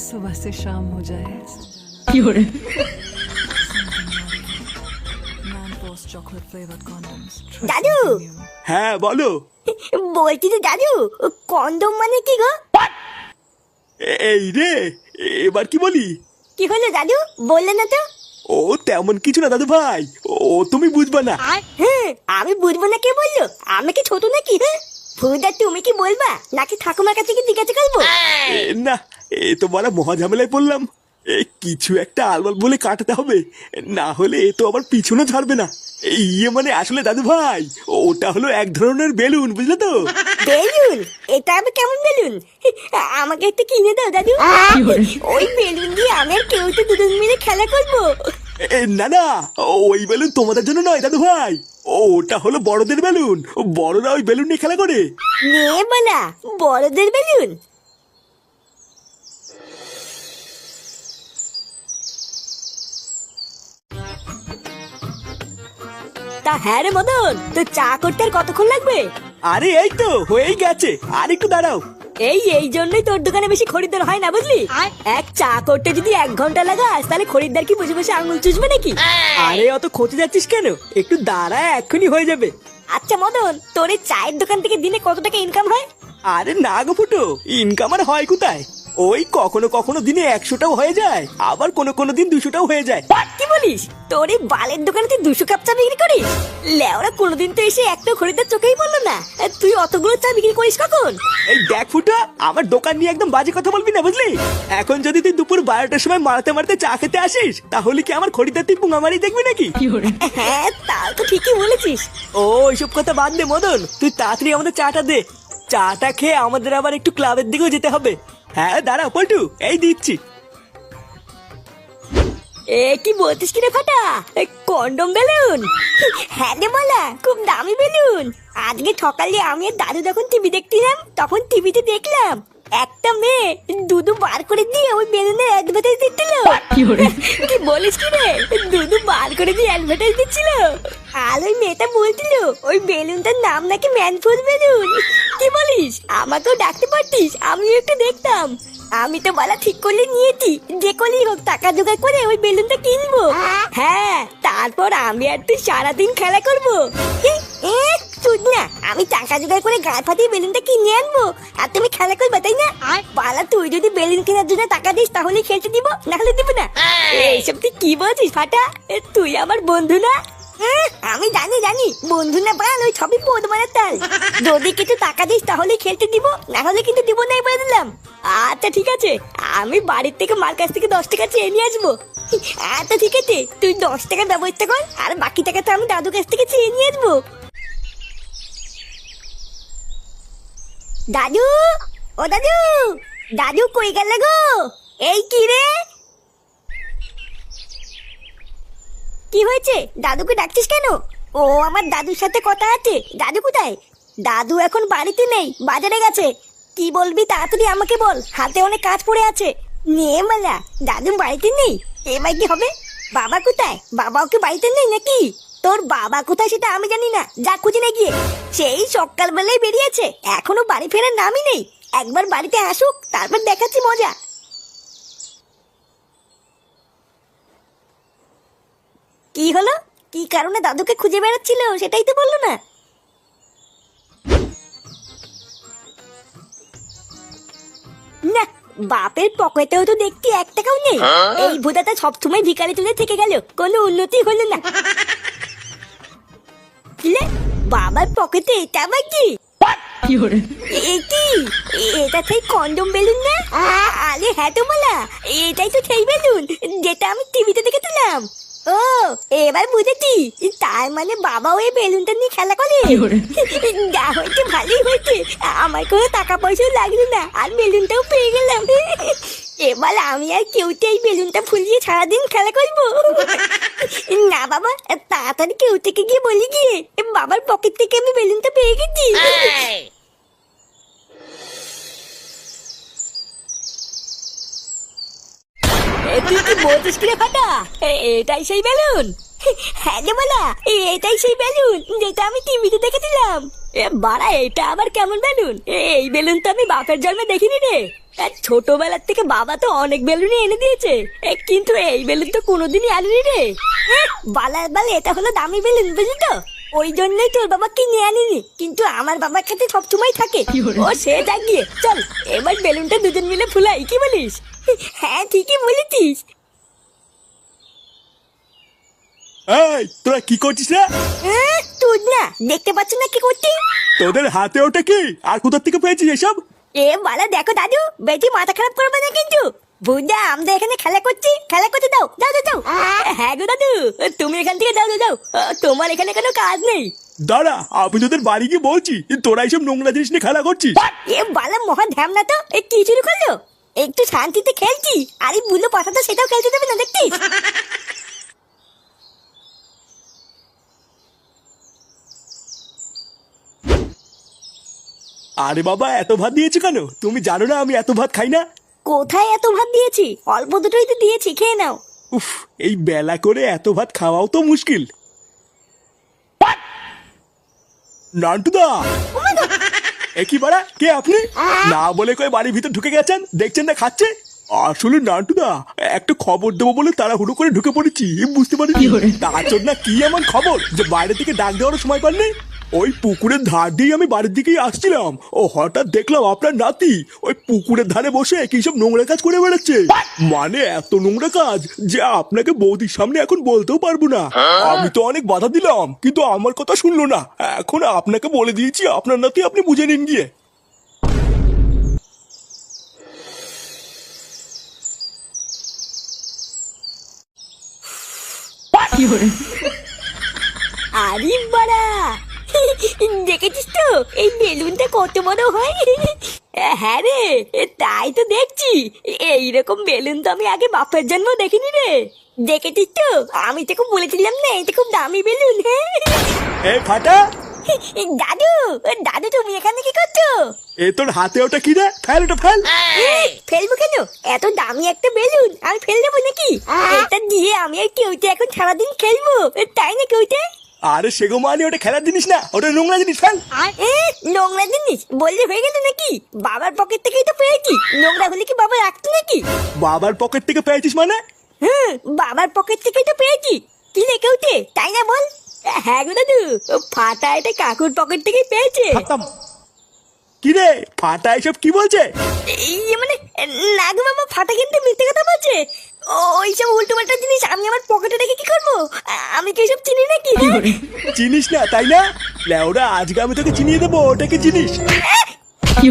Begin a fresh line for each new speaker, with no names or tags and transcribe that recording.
सुबह से शाम हो जाए chocolate flavored condoms.
দাদু
হ্যাঁ বলো।
বলছি তো দাদু, কন্ডম মানে কি গো?
এই রে, এবার কি বলি?
কি হলো দাদু, বললে না তো?
ও তেমন কিছু না দাদু ভাই, ও তুমি বুঝবা না।
হ্যাঁ, আমি বুঝবো না কে বললো? আমি কি ছোট নাকি? হ্যাঁ, ফুদা তুমি কি বলবা নাকি ঠাকুমার কাছে কি জিজ্ঞাসা করবো?
না, এ তো বড় মহা ঝামেলায় পড়লাম। কিছু একটা আলবাল বলে কাটাতে হবে, না হলে এ তো আবার পিছনে ছাড়বে না। ইয়ে মানে আসলে দাদু ভাই, ওটা হলো এক ধরনের বেলুন, বুঝলে তো?
বেলুন? এটা আবার কেমন বেলুন? আমাকে একটা কিনে দাও দাদু। ওই বেলুন দিয়ে আমি আর কেউ তো দুজন মিলে খেলা করবো।
না না, ওই বেলুন তোমাদের জন্য নয় দাদু ভাই, ওটা হলো বড়দের বেলুন। বড়রা ওই বেলুন নিয়ে খেলা করে।
নে বলা, বড়দের বেলুন? তা হ্যাঁ রে মদন, তো চা করতে আর কতক্ষণ লাগবে?
আরে এই তো হয়েই গেছে, আর একটু দাঁড়াও।
এই জন্যই তোর দোকানে বেশি খরিদ্দার হয় না, বুঝলি? এক চা করতে যদি 1 ঘন্টা লাগাস তাহলে খরিদ্দার কি বসে বসে আঙুল চুষবে নাকি?
আরে অত খোঁজে যাচ্ছিস কেন, একটু দাঁড়া, এক্ষুনি হয়ে যাবে।
আচ্ছা মদন, তোর এই চায়ের দোকান থেকে দিনে কত টাকা ইনকাম হয়?
আরে না গো ফুটো, ইনকাম আর হয় কোথায়? ওই কখনো কখনো দিনে 100টাও হয়ে যায়, আবার কোনো দিন 200টাও হয়ে যায়।
কি বলিস? তোর এই বালের দোকানে তুই 200 কাপ চা বিক্রি করিস? লেওরা কোনোদিন তো এসে একটা খরিদ্দার চোখেই বললো না। তুই অতগুলো চা বিক্রি করিস কখন?
এই দেখ ফুটো, আমার দোকান নিয়ে একদম বাজে কথা বলবি না, বুঝলি? এখন যদি তুই দুপুর 12টার সময় মারতে মারতে চা খেতে আসিস, তাহলে কি আমার খরিদ্দার তুই পুঙ্গামারি দেখবি নাকি?
হ্যাঁ, তাও তো ঠিকই বলেছিস।
ও ওইসব কথা বাদ দে মদন, তুই তাড়াতাড়ি আমাদের চাটা দে। চাটা খেয়ে আমাদের আবার একটু ক্লাবের দিকেও যেতে হবে। হ্যাঁ দাঁড়া পল্টু, এই দিচ্ছি।
এ কি বলতিস কি রে ফাটা? Condom balloon? হ্যাঁ রে বলা, খুব দামি বেলুন। আজকে সকালে আমি আর দাদু যখন টিভি দেখছিলাম, তখন টিভিতে দেখলাম একটা মেয়ে দুধু বার করে দিয়ে ওই বেলুনের অ্যাডভার্টাইজ দিচ্ছিল। কি বলিস কি রে, দুধু বার করে দিয়ে অ্যাডভার্টাইজ দিচ্ছিল? আর ওই মেয়েটা বলছিল ওই বেলুনটার নাম নাকি ম্যানফোর্স বেলুন। কি বলিস? আমাকেও ডাকতে পারতিস, আমিও একটু দেখতাম। আমি তো বলা ঠিক করলে নিয়েছি, যে করেই হোক টাকা জোগাড় করে ওই বেলুনটা কিনবো। হ্যাঁ, তারপর আমি আর তুই সারাদিন খেলা করবো। শুন না, আমি টাকা জোগাড় করে গায়ে ফাটিয়ে বেলুনটা কিনে আনবো, আর তুমি খেলা করবে, তাই না? পালা, তুই যদি বেলুন কেনার জন্য টাকা দিস তাহলে খেলতে দিব, না হলে দিব না। এইসব তুই কি বলছিস ফাটা? তুই আমার বন্ধু না? আমি জানি বন্ধু না বাল, ওই সবই পদ মারার তাল। যদি কিছু টাকা দিস তাহলে খেলতে দিব, না হলে কিন্তু দিব না, বলে দিলাম। আচ্ছা ঠিক আছে, আমি বাড়ির থেকে মার কাছ থেকে 10 টাকা চেয়ে নিয়ে আসবো। আচ্ছা ঠিক আছে, তুই 10 টাকার ব্যবস্থা কর, আর বাকি টাকাটা আমি দাদুর কাছ থেকে চেয়ে নিয়ে আসবো। দাদু, ও দাদু, দাদু কই গেল গো? এই কি রে, কি হয়েছে? দাদুকে ডাকছিস কেন? ও আমার দাদুর সাথে কথা আছে। দাদু কোথায়? দাদু এখন বাড়িতে নেই, বাজারে গেছে। কি বলবি তাড়াতাড়ি আমাকে বল, হাতে অনেক কাজ পড়ে আছে। নে মালা, দাদু বাড়িতে নেই, এবার কি হবে? বাবা কোথায়? বাবাও কি বাড়িতে নেই নাকি? তোর বাবা কোথায় সেটা আমি জানি না, যা খুঁজে না গিয়ে। সেই সকালবেলায় বেরিয়েছে, এখনো বাড়ি ফেরার নামই নেই। একবার বাড়িতে আসুক, তারপর দেখাচ্ছি মজা। কি হলো? কি কারণে দাদুকে খুঁজে বেড়াচ্ছিল সেটাই তো বললো না। না, বাপের পকেটেও তো দেখতে 1 টাকাও নেই। এই ভোদাটা সবসময় ভিখারি তুলে থেকে গেল, কোনো উন্নতি হলো না। বাবার পকেটে এটা আবার কি? এটা সেই কন্ডম বেলুন না? আরে হ্যাঁ তো বলা, এটাই তো সেই বেলুন যেটা আমি টিভিতে দেখেছিলাম। ও, এবার বুঝেছি, তার মানে বাবা ওই বেলুনটা নিয়ে খেলা করে। যা হয়েছে ভালোই হয়েছে, আমার কোনো টাকা পয়সাও লাগলো না, আর বেলুনটাও পেয়ে গেলাম। এবার আমি আর কেউতে এই বেলুনটা ফুলিয়ে সারাদিন খেলা করবো। না বাবা, তাড়াতাড়ি কেউ থেকে গিয়ে বলি গিয়ে বাবার পকেট থেকে আমি বেলুনটা পেয়ে গেছি। তুই কি বলছিস কি রে ফাটা? এটাই সেই বেলুন? হ্যাঁ রে বলা, এটাই সেই বেলুন যেটা আমি টিভিতে দেখেছিলাম। বাড়া, এটা আবার কেমন বেলুন? এই বেলুন তো আমি বাপের জন্মে দেখিনি রে। ছোটবেলার থেকে বাবা তো অনেক বেলুনই এনে দিয়েছে, কিন্তু এই বেলুন তো কোনোদিনই আনিনি রে। বালার বাল, এটা হলো দামি বেলুন, বুঝলি তো? ওই জন্যই তোর বাবা কিনে আনিনি, কিন্তু আমার বাবার কাছে সবসময় থাকে। ও সে যাক গিয়ে, চল এবার বেলুনটা দুজন মিলে ফুলাই, কি বলিস? হ্যাঁ ঠিকই বলেছিস।
এই তোরা কি করছিস রে?
তুই না দেখতে পাচ্ছ না কি করছি?
তোদের হাতে ওটা কি, আর কোথা থেকে পেয়েছিস এসব?
বালা দেখো দাদু, বেশি মাথা খারাপ করবে না কিন্তু। বুঝা, আমরা এখানে খেলা করছি, খেলা করতে দাও, যাও যাও যাও। হ্যাঁ গো দাদু, তুমি এখান থেকে যাও যাও যাও, তোমার এখানে কোনো কাজ নেই।
দাঁড়া, আমি তোদের বাড়ি গিয়ে বলছি তোরা এইসব নোংরা জিনিস নিয়ে খেলা করছিস।
বালা মহা ধ্যামনা তো, কি শুরু করলো? একটু শান্তিতে খেলছি, আর এই বুলো পাঠাটা সেটাও খেলতে দেবে না, দেখছিস?
আরে বাবা, এত ভাত দিয়েছি কেন? তুমি জানো না আমি এত ভাত খাই না।
কোথায় এত ভাত দিয়েছি? অল্প দুটোই তো দিয়েছি, খেয়ে নাও।
উফ, এই বেলা করে এত ভাত খাওয়াও তো মুশকিল। নান্টুদা, একই বাড়া, কে আপনি? না বলে কয়ে বাড়ির ভিতর ঢুকে গেছেন, দেখছেন না খাচ্ছে। আসলে নান্টুদা, একটা খবর দেবো বলে তাড়াহুড়ো করে ঢুকে পড়েছি, বুঝতে পারিনি। তার জন্য কি এমন খবর যে বাইরে থেকে ডাক দেওয়ার সময় পাননি? ওই পুকুরের ধার দিয়ে আমি বাড়ির দিকেই আসছিলাম, ও হঠাৎ দেখলাম আপনার নাতি ওই পুকুরের ধারে বসে কি সব নোংরা কাজ করে বেড়াচ্ছে। মানে এত নোংরা কাজ যে আপনাকে বৌদির সামনে এখন বলতেও পারবো না। আমি তো অনেক বাধা দিলাম, কিন্তু আমার কথা শুনলো না। এখন আপনাকে বলে দিয়েছি, আপনার নাতি আপনি বুঝে নিন গিয়ে।
আরে বাড়া, দেখেছিস তো এই বেলুনটা কত বড় হয়? হ্যাঁ রে, তাই তো দেখছি। এইরকম বেলুন তো আমি আগে বাপের জন্ম দেখিনি রে। দেখেছিস তো, আমি তোকে বলেছিলাম না এটা খুব দামি বেলুন।
এই ফাটা,
দাদু, দাদু তুমি এখানে কি করছো?
এ তোর হাতে ওটা কি রে? ফেল ওটা, ফেল।
ফেলবো কেন? এত দামি একটা বেলুন আমি ফেল দেবো নাকি? এটা দিয়ে আমি আর কেউতে এখন সারাদিন খেলবো, তাই না কেউতে?
আরে সেগো মানে ওটা খেলার জিনিস না, ওটা নোংরা জিনিস, ফেল।
নোংরা জিনিস বললে হয়ে গেল নাকি? বাবার পকেট থেকেই তো পেয়েছি, নোংরা হলে কি বাবা রাখতো নাকি?
বাবার পকেট থেকে পেয়েছিস মানে?
বাবার পকেট থেকেই তো পেয়েছি। কি রে কেউতে, তাই না বল? হ্যাঁ গো দাদু, ফাটা এটা কাকুর পকেট থেকেই পেয়েছে।
কি রে ফাটা, এসব কি বলছে?
মানে না গো বাবা, ফাটা কিন্তু মিথ্যে কথা বলছে। ওইসব উল্টো পাল্টা জিনিস আমি আমার পকেটে রেখে কি করবো? আমি কি এসব চিনি নাকি?
চিনিস না তাই না? লেওরা, আজকে আমি তোকে চিনিয়ে দেবো ওটা কি জিনিস।
কি